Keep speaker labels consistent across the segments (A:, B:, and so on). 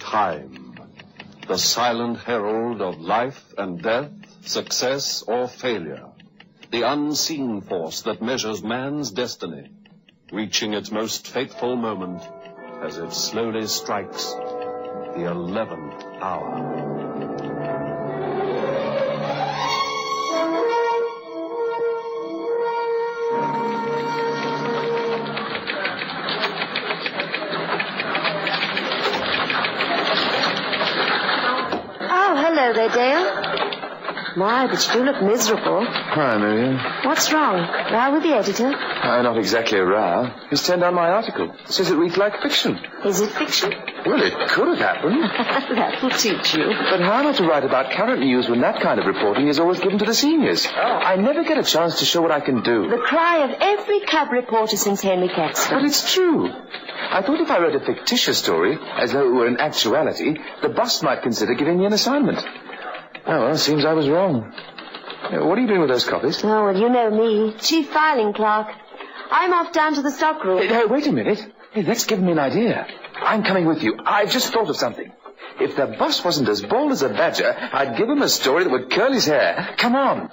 A: Time, the silent herald of life and death, success or failure. The unseen force that measures man's destiny, reaching its most fateful moment as it slowly strikes the 11th hour.
B: Hello there, Dale. My, but you do look miserable.
C: Hi, Miriam.
B: What's wrong? Row with the editor?
C: Not exactly a row. He's turned down my article. Says it reads like fiction.
B: Is it fiction?
C: Well, it could have happened.
B: That will teach you.
C: But how am I to write about current news when that kind of reporting is always given to the seniors? I never get a chance to show what I can do.
B: The cry of every cub reporter since Henry Caxton.
C: But it's true. I thought if I wrote a fictitious story, as though it were an actuality, the boss might consider giving me an assignment. Oh, well, it seems I was wrong. What are you doing with those copies?
B: Oh, well, you know me. Chief filing clerk. I'm off down to the stockroom.
C: Hey, wait a minute. Hey, that's given me an idea. I'm coming with you. I've just thought of something. If the boss wasn't as bald as a badger, I'd give him a story that would curl his hair. Come on.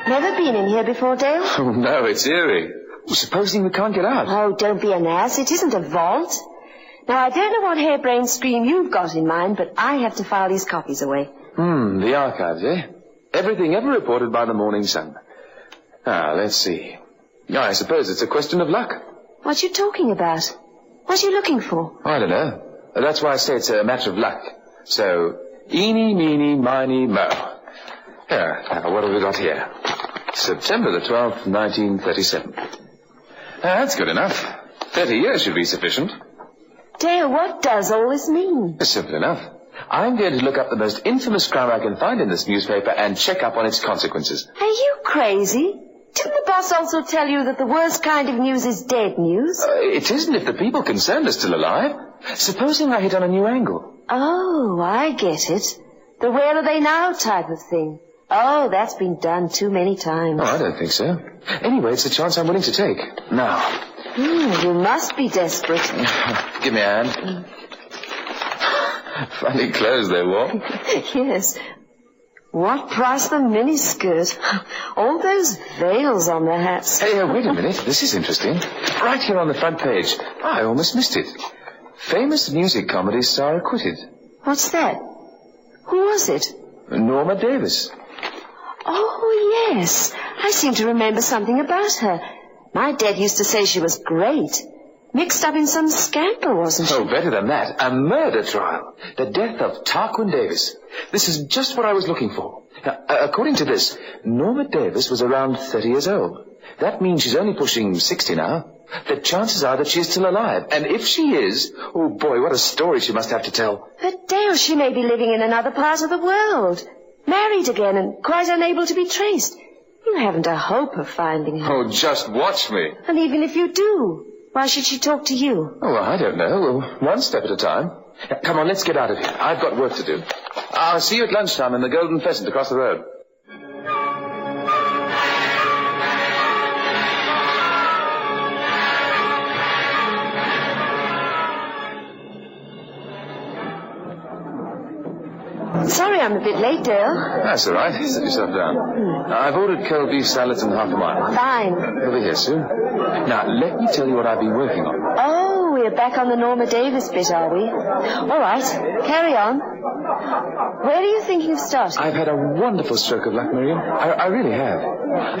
B: Never been in here before, Dale?
C: Oh, no, it's eerie. Supposing we can't get out?
B: Oh, don't be an ass. It isn't a vault. Now, I don't know what harebrained scheme you've got in mind, but I have to file these copies away.
C: The archives, eh? Everything ever reported by the Morning Sun. Let's see. I suppose it's a question of luck.
B: What you talking about? What are you looking for?
C: I don't know. That's why I say it's a matter of luck. So, eeny, meeny, miny, mo. Here, now, what have we got here? September the 12th, 1937. That's good enough. 30 years should be sufficient.
B: Dale, what does all this mean?
C: It's simple enough. I'm going to look up the most infamous crime I can find in this newspaper and check up on its consequences.
B: Are you crazy? Didn't the boss also tell you that the worst kind of news is dead news?
C: It isn't if the people concerned are still alive. Supposing I hit on a new angle.
B: Oh, I get it. The where are they now type of thing. Oh, that's been done too many times.
C: Oh, I don't think so. Anyway, it's a chance I'm willing to take. Now.
B: You must be desperate.
C: Give me a hand. Funny clothes they wore.
B: Yes. What price the miniskirt? All those veils on their hats.
C: Hey, wait a minute. This is interesting. Right here on the front page. I almost missed it. Famous music comedy star acquitted.
B: What's that? Who was it?
C: Norma Davis.
B: Oh, yes. I seem to remember something about her. My dad used to say she was great. Mixed up in some scandal, wasn't she?
C: Oh, better than that. A murder trial. The death of Tarquin Davis. This is just what I was looking for. Now, according to this, Norma Davis was around 30 years old. That means she's only pushing 60 now. The chances are that she is still alive. And if she is, oh boy, what a story she must have to tell.
B: But Dale, she may be living in another part of the world. Married again and quite unable to be traced. You haven't a hope of finding her.
C: Oh, just watch me.
B: And even if you do, why should she talk to you?
C: Oh, I don't know. One step at a time. Now, come on, let's get out of here. I've got work to do. I'll see you at lunchtime in the Golden Pheasant across the road.
B: Sorry I'm a bit late, Dale.
C: That's all right. Sit yourself down. I've ordered cold beef salads and half a mile.
B: Fine.
C: They'll be here soon. Now, let me tell you what I've been working on.
B: Oh, we're back on the Norma Davis bit, are we? All right. Carry on. Where are you thinking of starting?
C: I've had a wonderful stroke of luck, Miriam. I really have.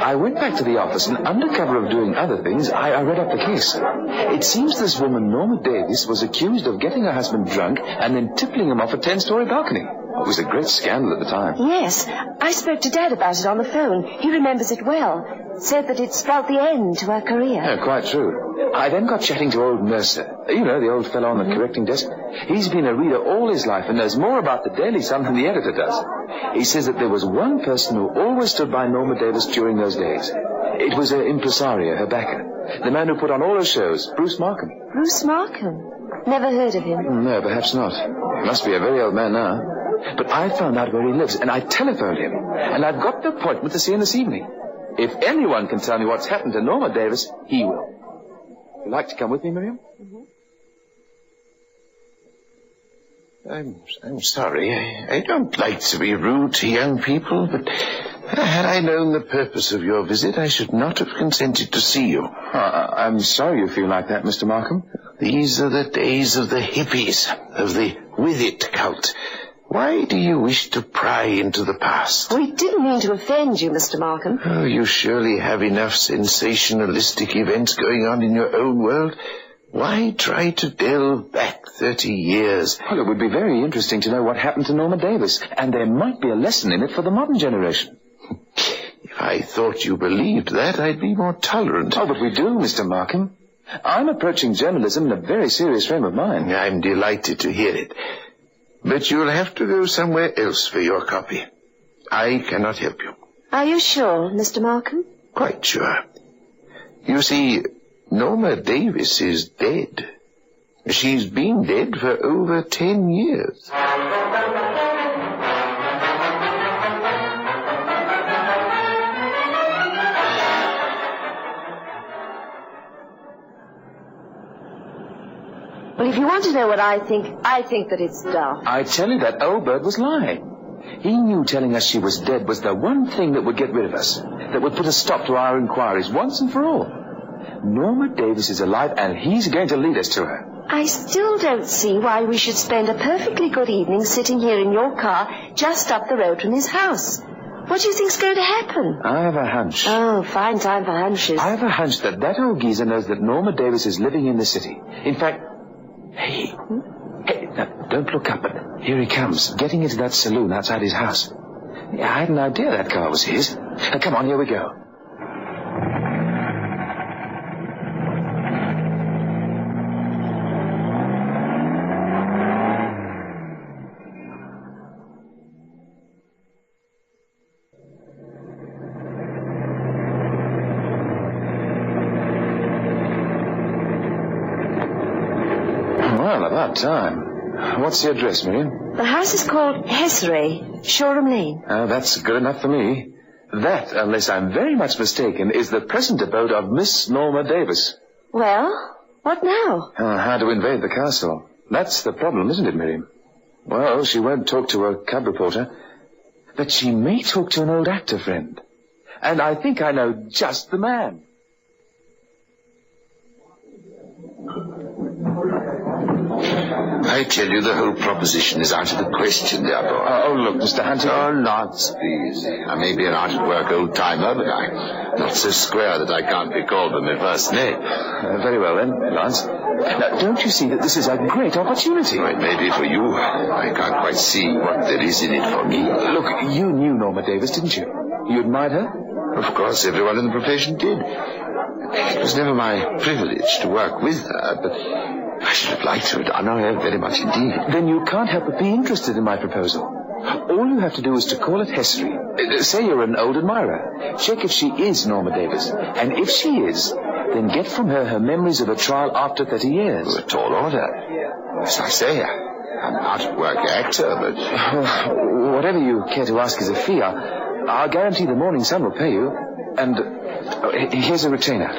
C: I went back to the office and under cover of doing other things, I read up the case. It seems this woman, Norma Davis, was accused of getting her husband drunk and then tippling him off a 10-story balcony. It was a great scandal at the time.
B: Yes. I spoke to Dad about it on the phone. He remembers it well. Said that it spelled the end to her career.
C: Yeah, quite true. I then got chatting to old Mercer. You know, the old fellow on the correcting desk. He's been a reader all his life and knows more about the Daily Sun than the editor does. He says that there was one person who always stood by Norma Davis during those days. It was her impresario, her backer. The man who put on all her shows, Bruce Markham.
B: Bruce Markham? Never heard of him.
C: No, perhaps not. He must be a very old man now. But I found out where he lives, and I telephoned him. And I've got an appointment to see him this evening. If anyone can tell me what's happened to Norma Davis, he will. Would you like to come with me, Miriam?
D: I'm sorry. I don't like to be rude to young people, but had I known the purpose of your visit, I should not have consented to see you.
C: I'm sorry you feel like that, Mr. Markham.
D: These are the days of the hippies, of the with-it cult. Why do you wish to pry into the past?
B: We didn't mean to offend you, Mr. Markham.
D: Oh, you surely have enough sensationalistic events going on in your own world. Why try to delve back 30 years?
C: Well, it would be very interesting to know what happened to Norma Davis, and there might be a lesson in it for the modern generation.
D: If I thought you believed that, I'd be more tolerant.
C: Oh, but we do, Mr. Markham. I'm approaching journalism in a very serious frame of mind.
D: I'm delighted to hear it. But you'll have to go somewhere else for your copy. I cannot help you.
B: Are you sure, Mr. Markham?
D: Quite sure. You see, Norma Davis is dead. She's been dead for over 10 years.
B: Well, if you want to know what I think that it's daft.
C: I tell you, that old bird was lying. He knew telling us she was dead was the one thing that would get rid of us, that would put a stop to our inquiries once and for all. Norma Davis is alive, and he's going to lead us to her.
B: I still don't see why we should spend a perfectly good evening sitting here in your car just up the road from his house. What do you think's going to happen?
C: I have a hunch.
B: Oh, fine time for hunches.
C: I have a hunch that old geezer knows that Norma Davis is living in the city. In fact... Hey, now, don't look up, but here he comes, getting into that saloon outside his house. I had an idea that car was his. Now, come on, here we go. Well, about time. What's the address, Miriam?
B: The house is called Hesseray, Shoreham Lane.
C: That's good enough for me. That, unless I'm very much mistaken, is the present abode of Miss Norma Davis.
B: Well, what now?
C: How to invade the castle. That's the problem, isn't it, Miriam? Well, she won't talk to a cub reporter, but she may talk to an old actor friend. And I think I know just the man.
D: I tell you, the whole proposition is out of the question, dear boy.
C: Oh, look, Mr. Hunter.
D: Oh, Lance, please. I may be an out-of-work old-timer, but I'm not so square that I can't be called by my first name.
C: Very well, then, Lance. Now, don't you see that this is a great opportunity?
D: Well, it may be for you. I can't quite see what there is in it for me.
C: Look, you knew Norma Davis, didn't you? You admired her?
D: Of course, everyone in the profession did. It was never my privilege to work with her, but I should have liked to have done her very much indeed.
C: Then you can't help but be interested in my proposal. All you have to do is to call it Hesseray. Say you're an old admirer. Check if she is Norma Davis. And if she is, then get from her memories of a trial after 30 years.
D: A tall order. As I say, I'm an out-of-work actor, but...
C: whatever you care to ask as a fee, I'll guarantee the Morning Sun will pay you. And here's a retainer.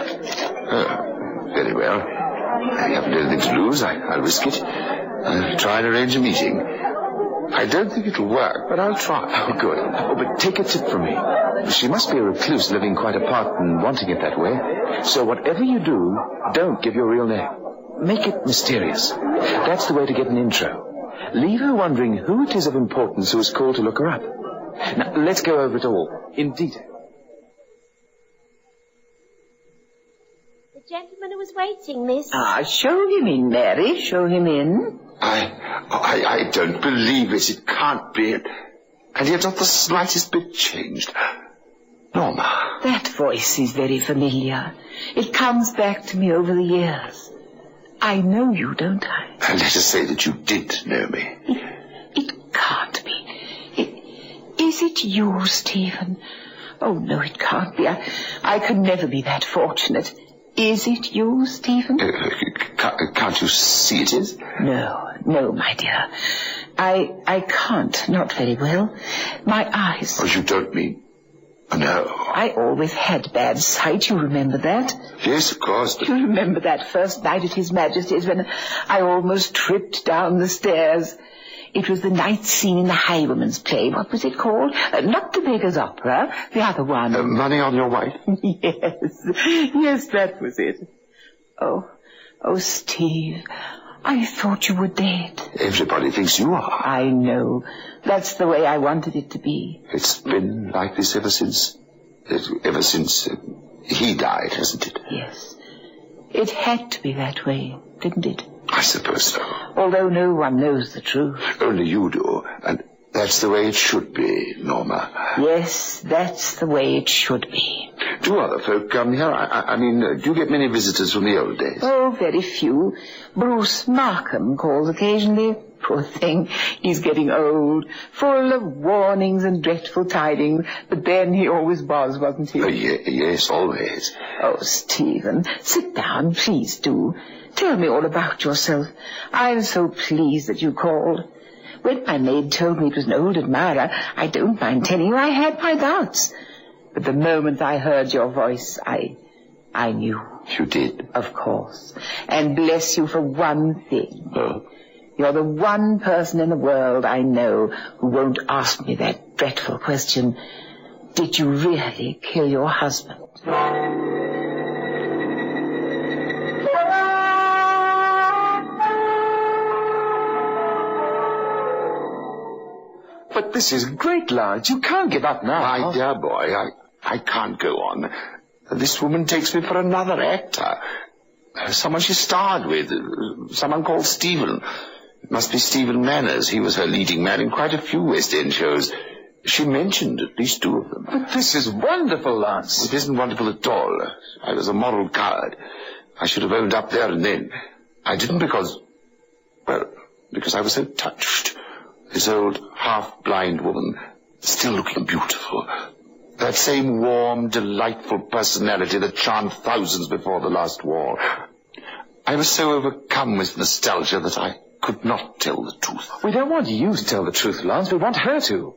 D: Very well. I haven't anything to lose. I'll risk it. I'll try and arrange a meeting. I don't think it'll work, but I'll try.
C: Oh, good. Oh, but take a tip from me. She must be a recluse living quite apart and wanting it that way. So whatever you do, don't give your real name. Make it mysterious. That's the way to get an intro. Leave her wondering who it is of importance who is called to look her up. Now, let's go over it all in detail.
E: The gentleman who was waiting, miss.
F: Show him in, Mary. Show him in.
D: I don't believe it. It can't be. And yet not the slightest bit changed. Norma.
F: That voice is very familiar. It comes back to me over the years. I know you, don't I?
D: And let us say that you did know me.
F: It can't be. Is it you, Stephen? Oh, no, it can't be. I could never be that fortunate. Is it you, Stephen?
D: Can't you see it is?
F: No, my dear. I can't, not very well. My eyes.
D: Oh, you don't mean... Oh, no.
F: I always had bad sight, you remember that?
D: Yes, of course. But...
F: You remember that first night at His Majesty's when I almost tripped down the stairs? It was the night scene in the Highwayman's play. What was it called? Not the Beggar's Opera, the other one.
D: Money on Your Wife?
F: Yes, that was it. Oh, Steve, I thought you were dead.
D: Everybody thinks you are.
F: I know. That's the way I wanted it to be.
D: It's been like this ever since he died, hasn't it?
F: Yes. It had to be that way, didn't it?
D: I suppose so.
F: Although no one knows the truth.
D: Only you do, and that's the way it should be, Norma.
F: Yes, that's the way it should be.
D: Do other folk come here? I mean, do you get many visitors from the old days?
F: Oh, very few. Bruce Markham calls occasionally. Poor thing, he's getting old, full of warnings and dreadful tidings. But then he always was, wasn't he?
D: Yes, always.
F: Oh, Stephen, sit down, please do. Tell me all about yourself. I'm so pleased that you called. When my maid told me it was an old admirer, I don't mind telling you I had my doubts. But the moment I heard your voice, I knew.
D: You did?
F: Of course. And bless you for one thing.
D: Oh?
F: You're the one person in the world I know who won't ask me that dreadful question. Did you really kill your husband?
C: But this is great, Lance. You can't give up now.
D: My dear boy, I can't go on. This woman takes me for another actor. Someone she starred with. Someone called Stephen. It must be Stephen Manners. He was her leading man in quite a few West End shows. She mentioned at least two of them.
C: But this is wonderful, Lance.
D: It isn't wonderful at all. I was a moral coward. I should have owned up there and then. I didn't because I was so touched. This old half-blind woman, still looking beautiful. That same warm, delightful personality that charmed thousands before the last war. I was so overcome with nostalgia that I could not tell the truth.
C: We don't want you to tell the truth, Lance. We want her to.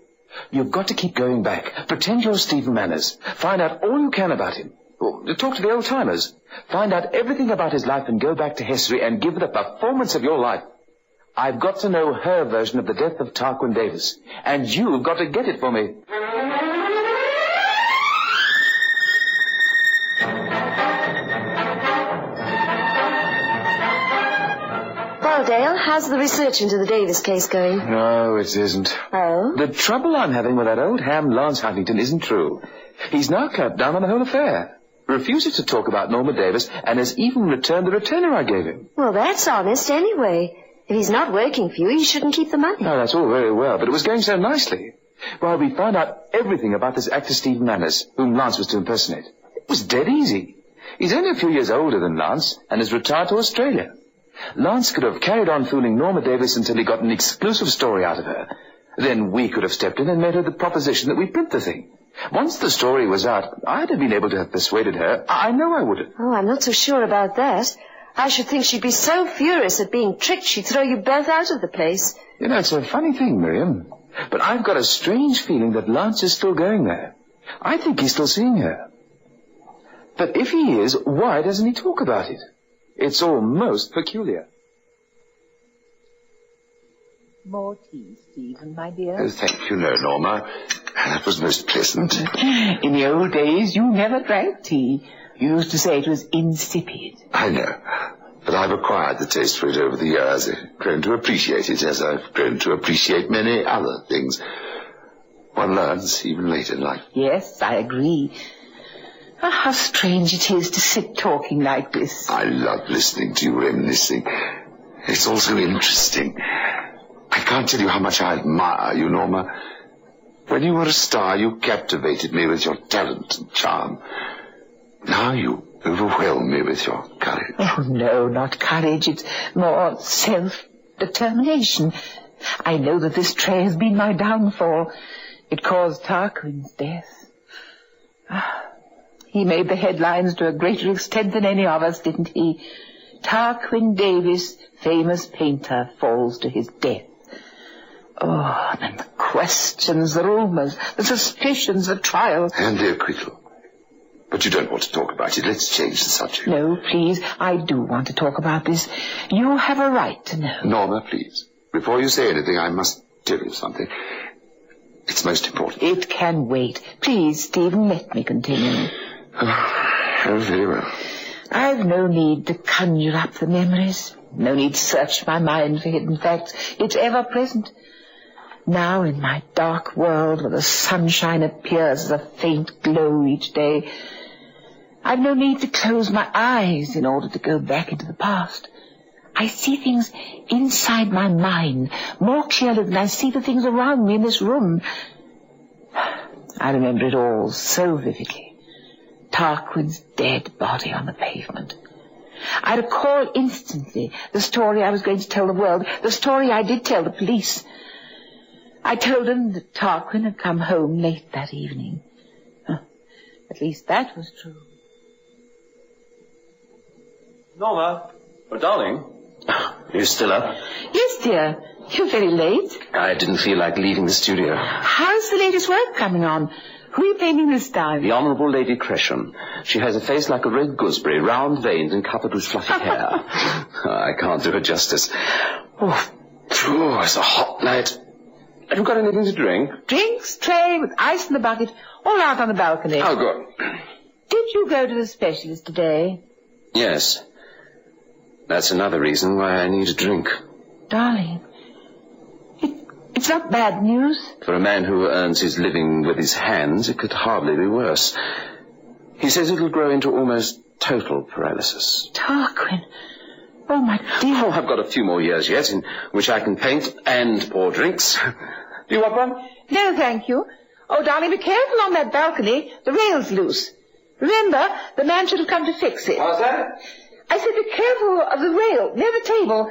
C: You've got to keep going back. Pretend you're Stephen Manners. Find out all you can about him. Talk to the old-timers. Find out everything about his life and go back to history and give the performance of your life. I've got to know her version of the death of Tarquin Davis. And you've got to get it for me.
B: Well, Dale, how's the research into the Davis case going?
C: No, it isn't.
B: Oh?
C: The trouble I'm having with that old ham Lance Huntington isn't true. He's now clamped down on the whole affair. Refuses to talk about Norma Davis and has even returned the retainer I gave him.
B: Well, that's honest anyway. If he's not working for you, you shouldn't keep the money.
C: No, that's all very well, but it was going so nicely. Well, we found out everything about this actor Stephen Manners, whom Lance was to impersonate. It was dead easy. He's only a few years older than Lance and has retired to Australia. Lance could have carried on fooling Norma Davis until he got an exclusive story out of her. Then we could have stepped in and made her the proposition that we print the thing. Once the story was out, I'd have been able to have persuaded her. I know I would have.
B: Oh, I'm not so sure about that. I should think she'd be so furious at being tricked she'd throw you both out of the place.
C: You know, it's a funny thing, Miriam. But I've got a strange feeling that Lance is still going there. I think he's still seeing her. But if he is, why doesn't he talk about it? It's all most peculiar.
F: More tea, Stephen, my dear.
D: Oh, thank you, Norma. That was most pleasant.
F: In the old days, you never drank tea. You used to say it was insipid.
D: I know, but I've acquired the taste for it over the years. I've grown to appreciate it as I've grown to appreciate many other things. One learns even later in life.
F: Yes, I agree. Oh, how strange it is to sit talking like this.
D: I love listening to you reminiscing. It's all so interesting. I can't tell you how much I admire you, Norma. When you were a star, you captivated me with your talent and charm. Now you overwhelm me with your courage.
F: Oh, no, not courage. It's more self-determination. I know that this tray has been my downfall. It caused Tarquin's death. He made the headlines to a greater extent than any of us, didn't he? Tarquin Davis, famous painter, falls to his death. Oh, and then the questions, the rumours, the suspicions, the trial.
D: And the acquittal. But you don't want to talk about it. Let's change the subject.
F: No, please, I do want to talk about this. You have a right to know.
D: Norma, please. Before you say anything, I must tell you something. It's most important.
F: It can wait. Please, Stephen, let me continue.
D: Oh, very well.
F: I've no need to conjure up the memories. No need to search my mind for hidden facts. It's ever present. Now, in my dark world, where the sunshine appears as a faint glow each day, I've no need to close my eyes in order to go back into the past. I see things inside my mind more clearly than I see the things around me in this room. I remember it all so vividly. Tarquin's dead body on the pavement. I recall instantly the story I was going to tell the world, the story I did tell the police. I told them that Tarquin had come home late that evening. At least that was true.
A: Norma. Oh, darling. Are you still up?
F: Yes, dear. You're very late.
A: I didn't feel like leaving the studio.
F: How's the latest work coming on? Who are you painting this time?
G: The Honourable Lady Cresham. She has a face like a red gooseberry, round-veined and covered with fluffy hair. I can't do her justice. Oh, it's a hot night. Have you got anything to drink?
F: Drinks, tray, with ice in the bucket, all out on the balcony.
G: Oh, good.
F: Did you go to the specialist today?
G: Yes. That's another reason why I need a drink.
F: Darling, it's not bad news.
G: For a man who earns his living with his hands, it could hardly be worse. He says it'll grow into almost total paralysis.
F: Tarquin. Oh, my dear.
G: Oh, I've got a few more years yet in which I can paint and pour drinks. Do you want one?
F: No, thank you. Oh, darling, be careful on that balcony. The rail's loose. Remember, the man should have come to fix it.
G: What's that?
F: I said be careful of the rail, near the table.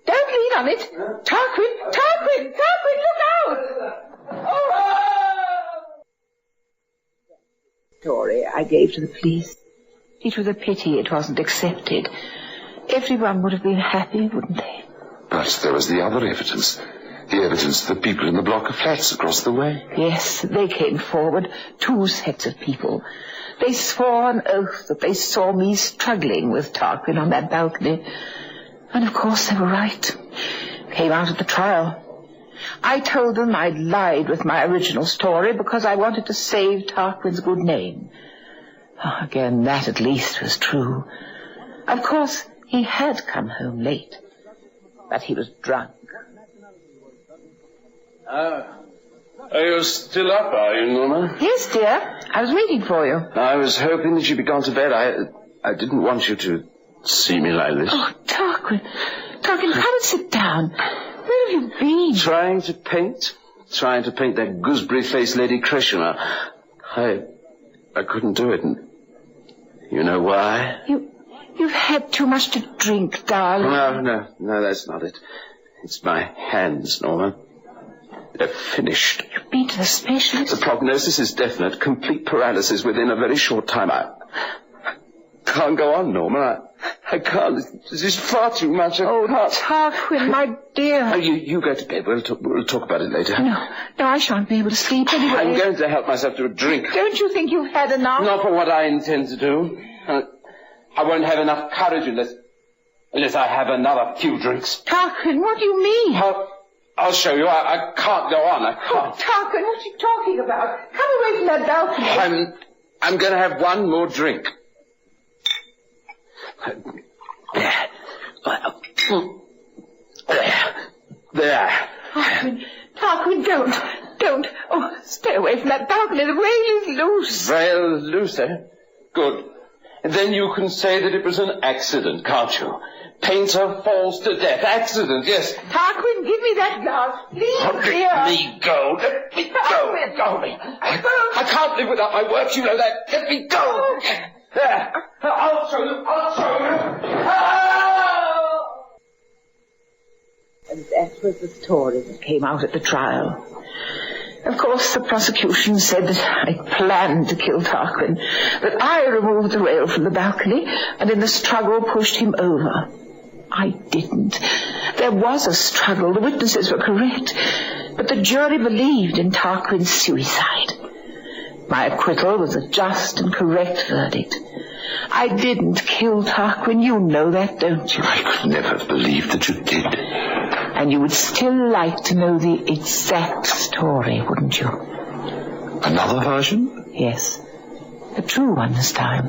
F: Don't lean on it. Tarquin, look out! Oh! Story I gave to the police. It was a pity it wasn't accepted. Everyone would have been happy, wouldn't they?
D: But there was the other evidence. The evidence of the people in the block of flats across the way.
F: Yes, they came forward. 2 sets of people. They swore on oath that they saw me struggling with Tarquin on that balcony. And of course they were right. Came out at the trial. I told them I'd lied with my original story because I wanted to save Tarquin's good name. Again, that at least was true. Of course, he had come home late, but he was drunk.
G: Are you still up, are you, Norma?
F: Yes, dear. I was waiting for you.
G: I was hoping that you'd be gone to bed. I didn't want you to see me like this.
F: Oh, Tarquin, come and sit down. Where have you been?
G: Trying to paint that gooseberry-faced Lady Cresham. I couldn't do it, and you know why?
F: You've had too much to drink, darling.
G: No, that's not it. It's my hands, Norma. They're finished.
F: You've been to the specialist?
G: The prognosis is definite. Complete paralysis within a very short time. I can't go on, Norma. I can't. This is far too much.
F: Tarquin, my dear.
G: You go to bed. We'll talk about it later.
F: No, I shan't be able to sleep anyway.
G: I'm going to help myself to a drink.
F: Don't you think you've had enough?
G: Not for what I intend to do. I won't have enough courage unless I have another few drinks.
F: Tarquin, what do you mean?
G: I'll show you. I can't go on. I can't.
F: Oh, Tarquin, what are you talking about? Come away from that balcony.
G: I'm going to have one more drink. There.
F: Tarquin, don't. Oh, stay away from that balcony. The rail is loose.
G: Rail loose, eh? Good. And then you can say that it was an accident, can't you? Painter falls to death. Accident, yes.
F: Tarquin, give me that glass. Please, dear.
G: Let me go. Let me go. Let go of me. I can't live without my work. You know that. Let me go. There. I'll show you.
F: And that was the story that came out at the trial. Of course, the prosecution said that I planned to kill Tarquin, that I removed the rail from the balcony and in the struggle pushed him over. I didn't. There was a struggle. The witnesses were correct. But the jury believed in Tarquin's suicide. My acquittal was a just and correct verdict. I didn't kill Tarquin. You know that, don't you?
D: I could never have believed that you did.
F: And you would still like to know the exact story, wouldn't you?
D: Another version?
F: Yes. The true one this time.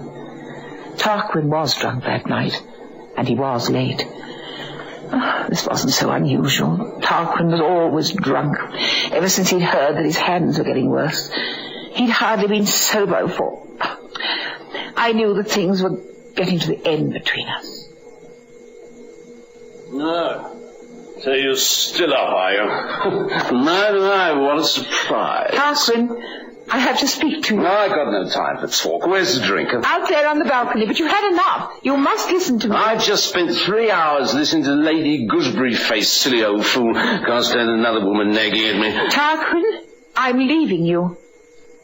F: Tarquin was drunk that night, and he was late. Oh, this wasn't so unusual. Tarquin was always drunk, ever since he'd heard that his hands were getting worse. He'd hardly been sober before. I knew that things were getting to the end between us.
G: No. So you're still up, are you? No, what a surprise.
F: Tarquin, I have to speak to you.
G: No, I got no time for talk. Where's the drink?
F: Out there on the balcony, but you had enough. You must listen to me.
G: I've just spent 3 hours listening to Lady Gooseberry-faced silly old fool. Can't stand another woman nagging at me.
F: Tarquin, I'm leaving you.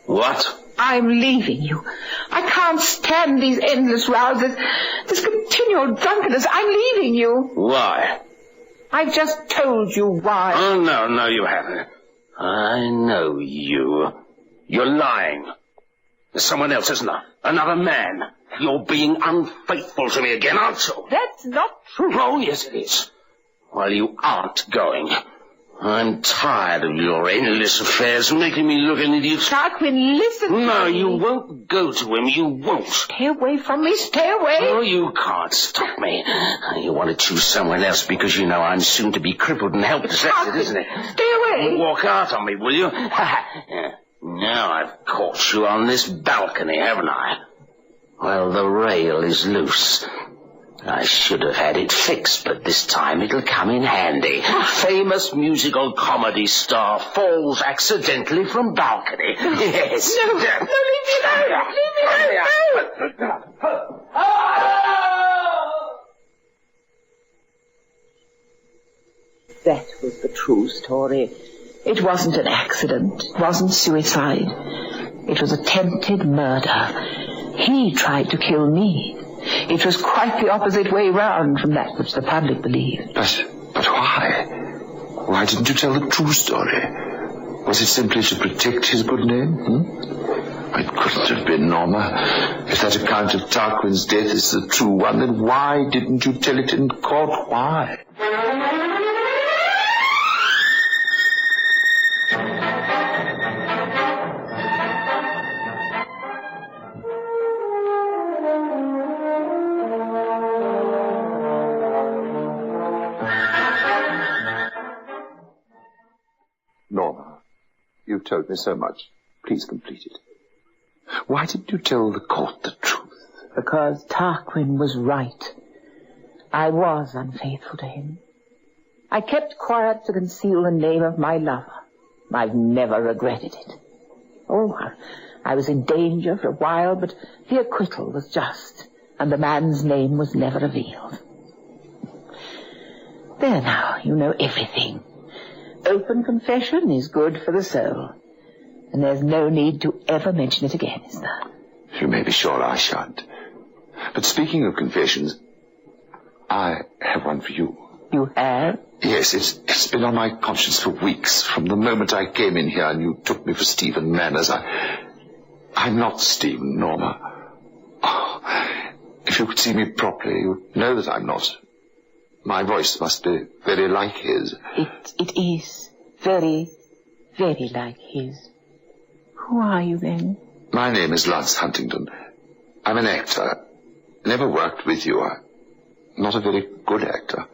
G: What?
F: I'm leaving you. I can't stand these endless rows, this continual drunkenness. I'm leaving you.
G: Why?
F: I've just told you why.
G: Oh, no, you haven't. I know you. You're lying. There's someone else, isn't there? Another man. You're being unfaithful to me again, aren't you?
F: That's not true.
G: Oh, yes, it is. Well, you aren't going. I'm tired of your endless affairs making me look an idiot.
F: Tarquin, listen to me.
G: No, you won't go to him. You won't.
F: Stay away from me. Stay away.
G: Oh, you can't stop me. You want to choose someone else because you know I'm soon to be crippled and helpless. That's it, isn't it?
F: Stay away.
G: Walk out on me, will you? Now I've caught you on this balcony, haven't I? Well, the rail is loose. I should have had it fixed, but this time it'll come in handy. Famous musical comedy star falls accidentally from balcony. Yes.
F: No, leave me alone. Leave me alone. No. That was the true story. It wasn't an accident. It wasn't suicide. It was attempted murder. He tried to kill me. It was quite the opposite way round from that which the public believed.
D: But why? Why didn't you tell the true story? Was it simply to protect his good name? It couldn't have been, Norma. If that account of Tarquin's death is the true one, then why didn't you tell it in court? Why? Norma, you've told me so much. Please complete it. Why didn't you tell the court the truth?
F: Because Tarquin was right. I was unfaithful to him. I kept quiet to conceal the name of my lover. I've never regretted it. Oh, I was in danger for a while, but the acquittal was just, and the man's name was never revealed. There now, you know everything. Open confession is good for the soul. And there's no need to ever mention it again, is there?
D: You may be sure I shan't. But speaking of confessions, I have one for you.
F: You have?
D: Yes, it's been on my conscience for weeks, from the moment I came in here and you took me for Stephen Manners. I'm not Stephen, Norma. Oh, if you could see me properly, you'd know that I'm not. My voice must be very like his.
F: It is very, very like his. Who are you then?
D: My name is Lance Huntington. I'm an actor. Never worked with you. I'm not a very good actor.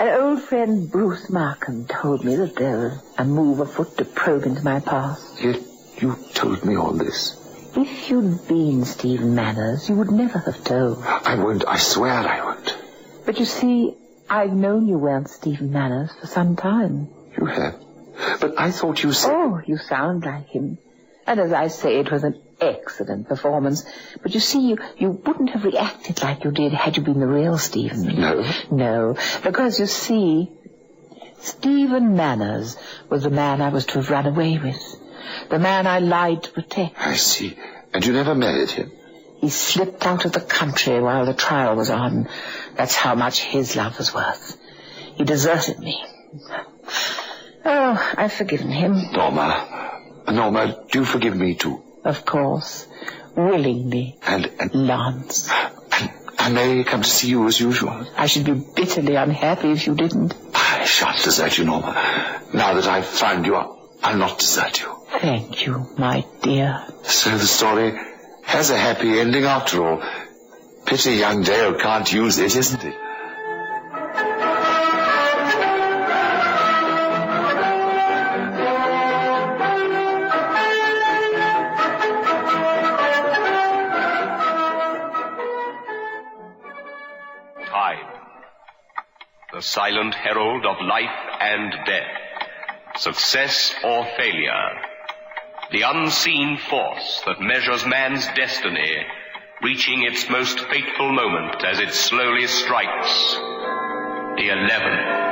F: An old friend, Bruce Markham, told me that there was a move afoot to probe into my past.
D: Yet you told me all this.
F: If you'd been Stephen Manners, you would never have told.
D: I won't. I swear I won't.
F: But you see, I've known you weren't Stephen Manners for some time.
D: You have? But I thought you said...
F: Oh, you sound like him. And as I say, it was an excellent performance. But you see, you wouldn't have reacted like you did had you been the real Stephen.
D: No?
F: No, because you see, Stephen Manners was the man I was to have run away with. The man I lied to protect.
D: I see. And you never married him?
F: He slipped out of the country while the trial was on. That's how much his love was worth. He deserted me. Oh, I've forgiven him.
D: Norma, do you forgive me too?
F: Of course. Willingly.
D: And
F: Lance.
D: I may come to see you as usual.
F: I should be bitterly unhappy if you didn't.
D: I shan't desert you, Norma. Now that I've found you, I'll not desert you.
F: Thank you, my dear.
D: So the story has a happy ending after all. Pity young Dale can't use it, isn't it?
H: The silent herald of life and death, success or failure, the unseen force that measures man's destiny, reaching its most fateful moment as it slowly strikes the 11th.